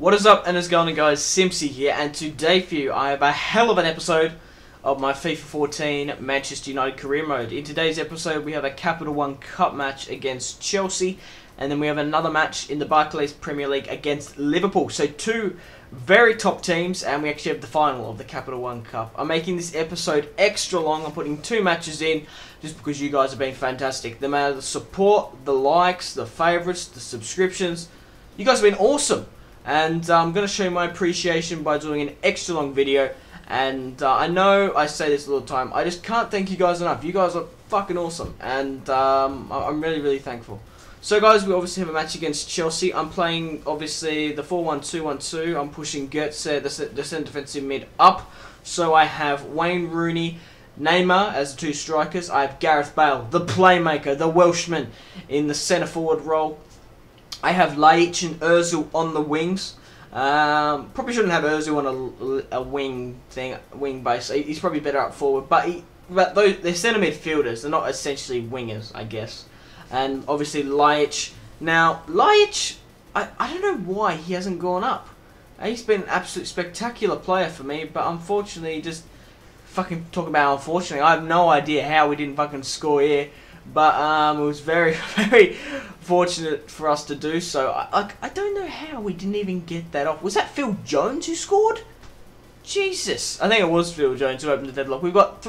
What is up and it's going on, guys? Simpzy here, and today for you I have a hell of an episode of my FIFA 14 Manchester United career mode. In today's episode we have a Capital One Cup match against Chelsea, and then we have another match in the Barclays Premier League against Liverpool. So two very top teams, and we actually have the final of the Capital One Cup. I'm making this episode extra long. I'm putting two matches in just because you guys have been fantastic. The amount of the support, the likes, the favourites, the subscriptions, you guys have been awesome. And I'm going to show you my appreciation by doing an extra long video. And I know I say this all the time, I just can't thank you guys enough. You guys are fucking awesome, and I'm really thankful. So guys, we obviously have a match against Chelsea. I'm playing obviously the 4-1-2-1-2. I'm pushing Götze, the centre defensive mid, up. So I have Wayne Rooney, Neymar as the two strikers. I have Gareth Bale, the playmaker, the Welshman, in the centre forward role. I have Laic and Ozil on the wings. Probably shouldn't have Ozil on a wing base. He's probably better up forward, but they're centre midfielders. They're not essentially wingers, I guess. And obviously Laic. Now Laic, I don't know why he hasn't gone up. He's been an absolute spectacular player for me, but unfortunately, just fucking talk about unfortunately, I have no idea how we didn't fucking score here. But it was very fortunate for us to do so. I don't know how we didn't even get that off. Was that Phil Jones who scored? Jesus, I think it was Phil Jones who opened the deadlock. We've got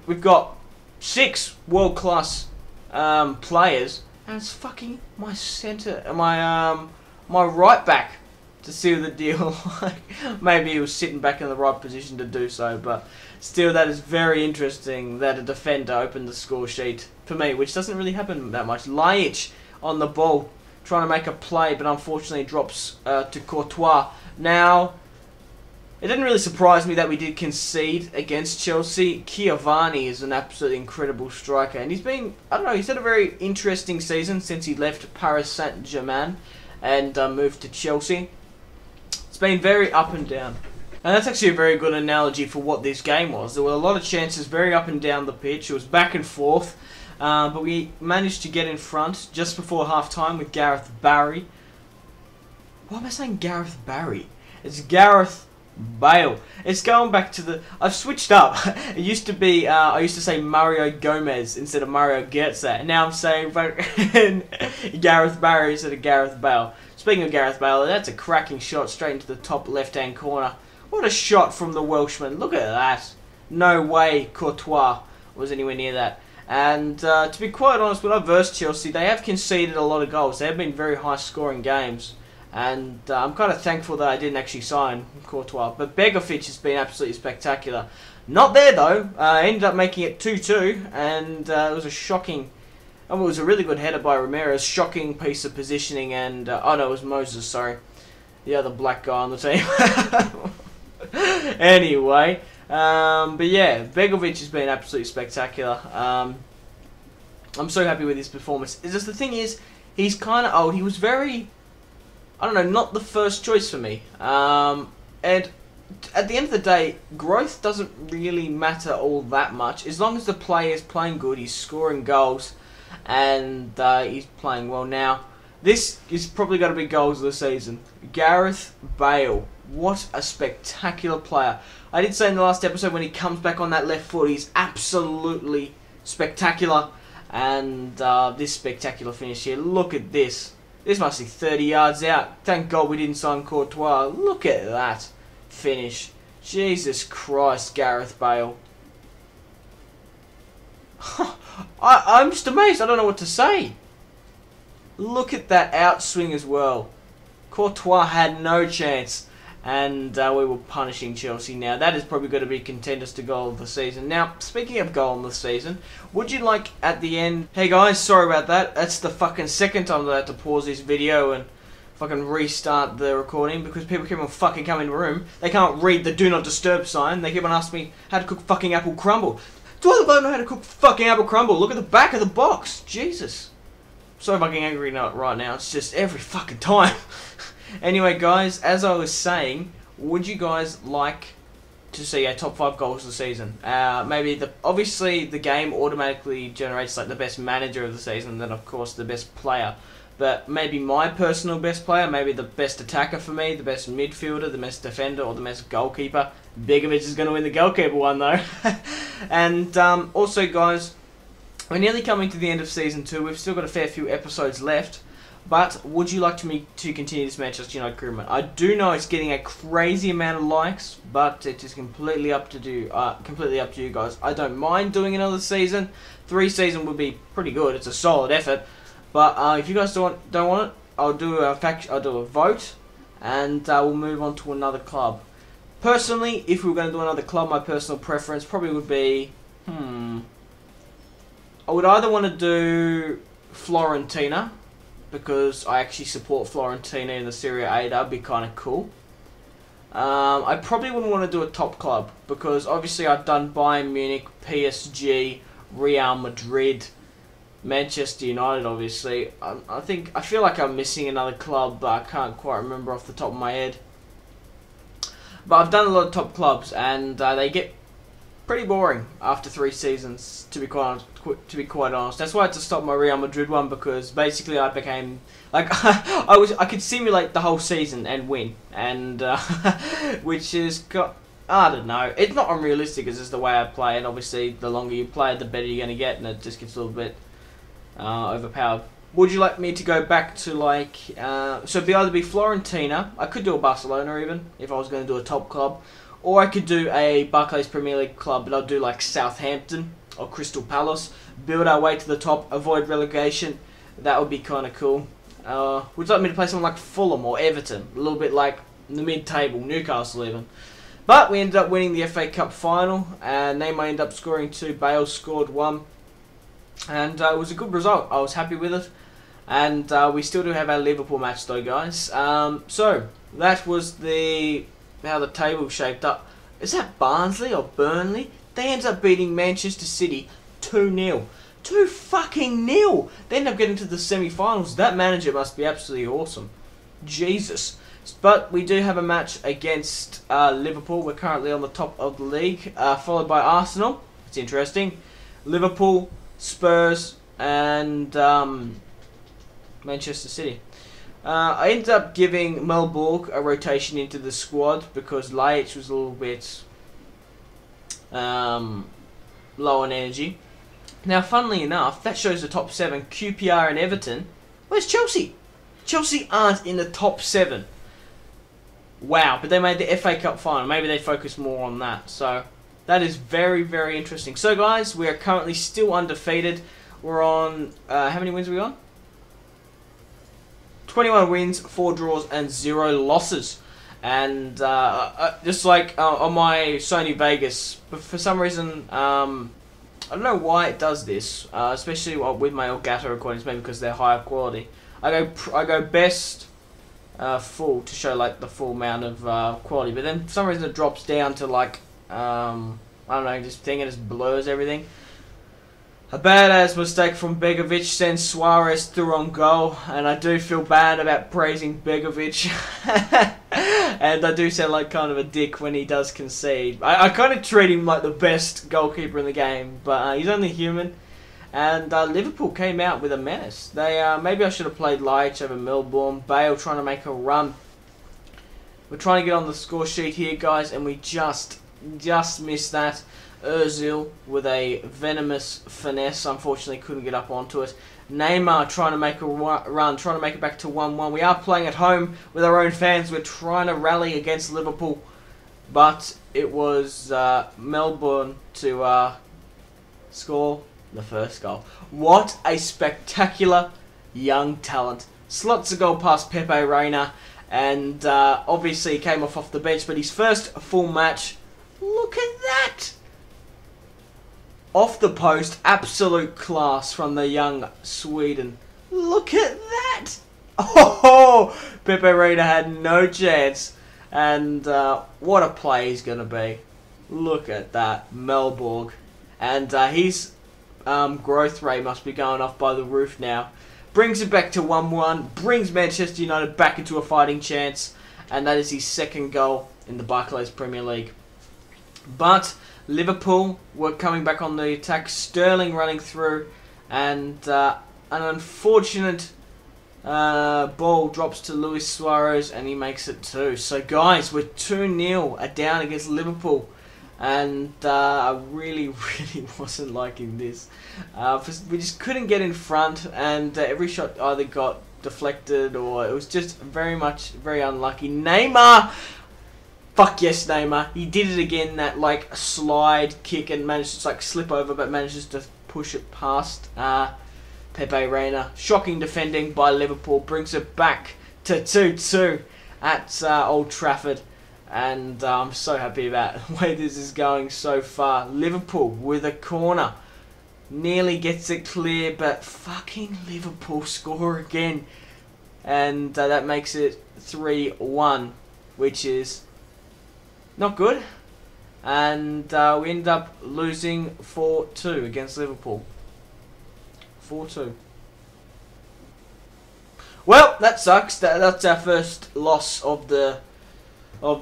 we've got 6 world-class players, and it's fucking my centre, my right back to seal the deal. Maybe he was sitting back in the right position to do so, but still, that is very interesting that a defender opened the score sheet for me, which doesn't really happen that much. Laic on the ball, trying to make a play, but unfortunately drops to Courtois. Now, it didn't really surprise me that we did concede against Chelsea. Chiavani is an absolutely incredible striker, and he's been, I don't know, he's had a very interesting season since he left Paris Saint-Germain and moved to Chelsea. It's been very up and down. And that's actually a very good analogy for what this game was. There were a lot of chances very up and down the pitch. It was back and forth. But we managed to get in front just before half-time with Gareth Barry. Why am I saying Gareth Barry? It's Gareth Bale. It's going back to the... I've switched up. It used to be... I used to say Mario Gomez instead of Mario Götze. And now I'm saying Gareth Barry instead of Gareth Bale. Speaking of Gareth Bale, that's a cracking shot straight into the top left-hand corner. What a shot from the Welshman. Look at that. No way Courtois was anywhere near that. And to be quite honest, when I versed Chelsea, they have conceded a lot of goals. They have been very high-scoring games. And I'm kind of thankful that I didn't actually sign Courtois. But Begovic has been absolutely spectacular. Not there, though. Ended up making it 2-2. And it was a shocking... Oh, it was a really good header by Ramirez. Shocking piece of positioning. And... oh, no, it was Moses, sorry. The other black guy on the team. Anyway, but yeah, Begovic has been absolutely spectacular. I'm so happy with his performance. It's just the thing is, he's kind of old. He was very, I don't know, not the first choice for me. And at the end of the day, growth doesn't really matter all that much. As long as the player is playing good, he's scoring goals, and he's playing well. Now, this is probably going to be goals of the season. Gareth Bale. What a spectacular player. I did say in the last episode, when he comes back on that left foot, he's absolutely spectacular. And this spectacular finish here. Look at this. This must be 30 yards out. Thank God we didn't sign Courtois. Look at that finish. Jesus Christ, Gareth Bale. I'm just amazed. I don't know what to say. Look at that outswing as well. Courtois had no chance. And we were punishing Chelsea now. That is probably going to be contenders to goal of the season. Now, speaking of goal of the season, would you like at the end... Hey guys, sorry about that. That's the fucking second time that I had to pause this video and fucking restart the recording because people keep on fucking coming in the room. They can't read the do not disturb sign. They keep on asking me how to cook fucking apple crumble. Do I know how to cook fucking apple crumble? Look at the back of the box. Jesus. I'm so fucking angry right now. It's just every fucking time. Anyway, guys, as I was saying, would you guys like to see a top 5 goals of the season? Maybe obviously the game automatically generates like the best manager of the season, and then of course the best player. But maybe my personal best player, maybe the best attacker for me, the best midfielder, the best defender, or the best goalkeeper. Begovic is going to win the goalkeeper one though. And also, guys, we're nearly coming to the end of Season 2. We've still got a fair few episodes left. But would you like me to continue this Manchester United career mode? I do know it's getting a crazy amount of likes, but it is completely up to you guys. I don't mind doing another season. 3 seasons would be pretty good. It's a solid effort. But if you guys don't want it, I'll do a vote, and we'll move on to another club. Personally, if we were going to do another club, my personal preference probably would be, I would either want to do Fiorentina, because I actually support Fiorentina in the Serie A. That'd be kind of cool. I probably wouldn't want to do a top club, because obviously I've done Bayern Munich, PSG, Real Madrid, Manchester United, obviously. I feel like I'm missing another club, but I can't quite remember off the top of my head. But I've done a lot of top clubs, and they get pretty boring after 3 seasons. To be quite honest, that's why I had to stop my Real Madrid one, because basically I became like I could simulate the whole season and win, and which is I don't know. It's not unrealistic. It's just the way I play, and obviously the longer you play, the better you're gonna get, and it just gets a little bit overpowered. Would you like me to go back to like so it'd either be Fiorentina? I could do a Barcelona even if I was going to do a top club, or I could do a Barclays Premier League club, but I'll do like Southampton or Crystal Palace. Build our way to the top, avoid relegation. That would be kind of cool. Would you like me to play someone like Fulham or Everton? A little bit like the mid-table, Newcastle even. But we ended up winning the FA Cup final, and Neymar ended up scoring 2, Bale scored 1. And it was a good result. I was happy with it. And we still do have our Liverpool match though, guys. So that was how the table shaped up. Is that Barnsley or Burnley? They ended up beating Manchester City 2-0. 2-fucking-0. They ended up getting to the semi-finals. That manager must be absolutely awesome. Jesus. But we do have a match against Liverpool. We're currently on the top of the league, followed by Arsenal. It's interesting. Liverpool, Spurs, and Manchester City. I ended up giving Melborg a rotation into the squad because Laich was a little bit low on energy. Now, funnily enough, that shows the top 7, QPR and Everton. Where's Chelsea? Chelsea aren't in the top 7. Wow, but they made the FA Cup final. Maybe they focus more on that. So, that is very, very interesting. So, guys, we are currently still undefeated. We're on... how many wins are we on? 21 wins, 4 draws, and 0 losses. And just like on my Sony Vegas, but for some reason, I don't know why it does this, especially with my Elgato recordings, maybe because they're higher quality. I go best full to show like the full amount of quality, but then for some reason it drops down to like I don't know, just thing, and just blurs everything. A badass mistake from Begovic sends Suarez through on goal, and I do feel bad about praising Begovic. And I do sound like kind of a dick when he does concede. I kind of treat him like the best goalkeeper in the game, but he's only human. And Liverpool came out with a menace. They maybe I should have played Laich over Melbourne. Bale trying to make a run. We're trying to get on the score sheet here, guys, and we just missed that. Ozil with a venomous finesse, unfortunately couldn't get up onto it. Neymar trying to make a run, trying to make it back to 1-1. We are playing at home with our own fans. We're trying to rally against Liverpool, but it was Melbourne to score the first goal. What a spectacular young talent. Slots a goal past Pepe Reina, and obviously he came off the bench, but his first full match. Look at that! Off the post, absolute class from the young Sweden. Look at that! Oh, Pepe Reina had no chance. And what a play he's going to be. Look at that, Melborg. And his growth rate must be going off by the roof now. Brings it back to 1-1. Brings Manchester United back into a fighting chance. And that is his second goal in the Barclays Premier League. But Liverpool were coming back on the attack. Sterling running through, and an unfortunate Ball drops to Luis Suarez and he makes it 2. So guys, we're 2-0 down against Liverpool. And I really wasn't liking this. We just couldn't get in front, and every shot either got deflected or it was just very unlucky. Neymar! Fuck yes, Neymar. He did it again, that like slide kick, and managed to like slip over, but manages to push it past Pepe Reina. Shocking defending by Liverpool brings it back to 2-2 at Old Trafford. And I'm so happy about the way this is going so far. Liverpool with a corner. Nearly gets it clear, but fucking Liverpool score again. And that makes it 3-1, which is not good. And we end up losing 4-2 against Liverpool. 4-2. Well, that sucks. That's our first loss of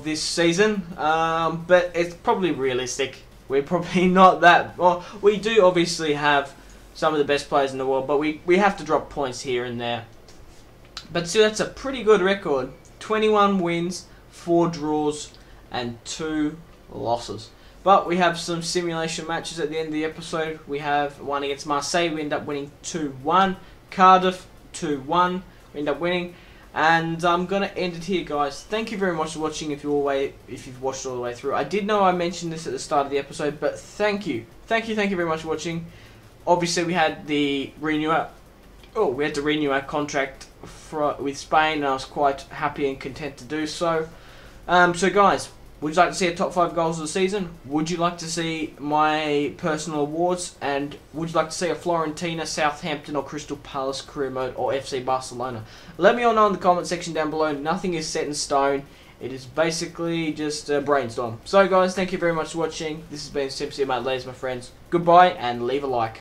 this season, but it's probably realistic. We're probably not that... Well, we do obviously have some of the best players in the world, but we have to drop points here and there. But still, that's a pretty good record. 21 wins, 4 draws, and 2 losses. But we have some simulation matches at the end of the episode. We have one against Marseille. We end up winning 2-1. Cardiff, 2-1. We end up winning. And I'm going to end it here, guys. Thank you very much for watching if you've watched all the way through. I did know I mentioned this at the start of the episode, but thank you. Thank you very much for watching. Obviously, we had to renew our contract with Spain, and I was quite happy and content to do so. So, guys, would you like to see a top 5 goals of the season? Would you like to see my personal awards? And would you like to see a Fiorentina, Southampton, or Crystal Palace career mode, or FC Barcelona? Let me all know in the comment section down below. Nothing is set in stone. It is basically just a brainstorm. So, guys, thank you very much for watching. This has been Simpzy, my friends. Goodbye, and leave a like.